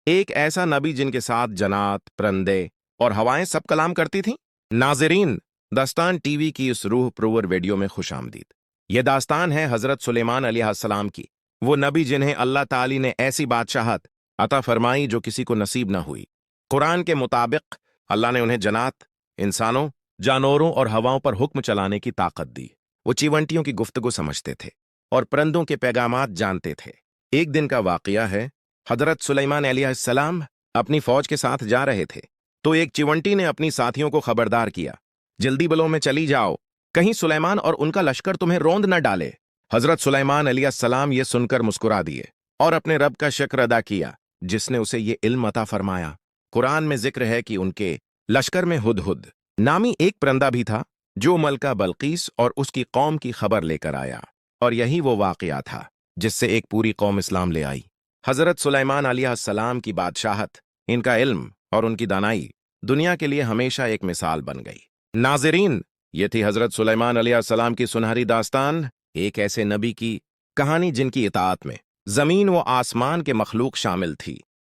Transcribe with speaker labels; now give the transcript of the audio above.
Speaker 1: ایک ایسا نبی جن کے ساتھ جنات، پرندے اور ہوائیں سب کلام کرتی تھیں۔ ناظرین، داستان ٹی وی کی اس روح پرور ویڈیو میں خوش آمدید۔ یہ داستان ہے حضرت سلیمان علیہ السلام کی، وہ نبی جنہیں اللہ تعالی نے ایسی بادشاہت عطا فرمائی جو کسی کو نصیب نہ ہوئی۔ قرآن کے مطابق اللہ نے انہیں جنات، انسانوں، جانوروں اور ہواؤں پر حکم چلانے کی طاقت دی۔ وہ چیونٹیوں کی گفتگو سمجھتے تھے اور پرندوں کے پیغامات جانتے تھے۔ ایک دن کا واقعہ ہے، حضرت سلیمان علیہ السلام اپنی فوج کے ساتھ جا رہے تھے تو ایک چیونٹی نے اپنی ساتھیوں کو خبردار کیا، جلدی بلوں میں چلی جاؤ، کہیں سلیمان اور ان کا لشکر تمہیں روند نہ ڈالے۔ حضرت سلیمان علیہ السلام یہ سن کر مسکرا دیے اور اپنے رب کا شکر ادا کیا جس نے اسے یہ علم عطا فرمایا۔ قرآن میں ذکر ہے کہ ان کے لشکر میں ہدہد نامی ایک پرندہ بھی تھا جو ملکہ بلقیس اور اس کی قوم کی خبر لے کر آیا، اور یہی وہ واقعہ تھا جس سے ایک پوری قوم اسلام لے آئی۔ حضرت سلیمان علیہ السلام کی بادشاہت، ان کا علم اور ان کی دانائی دنیا کے لیے ہمیشہ ایک مثال بن گئی۔ ناظرین، یہ تھی حضرت سلیمان علیہ السلام کی سنہری داستان، ایک ایسے نبی کی کہانی جن کی اطاعت میں زمین و آسمان کے مخلوق شامل تھی۔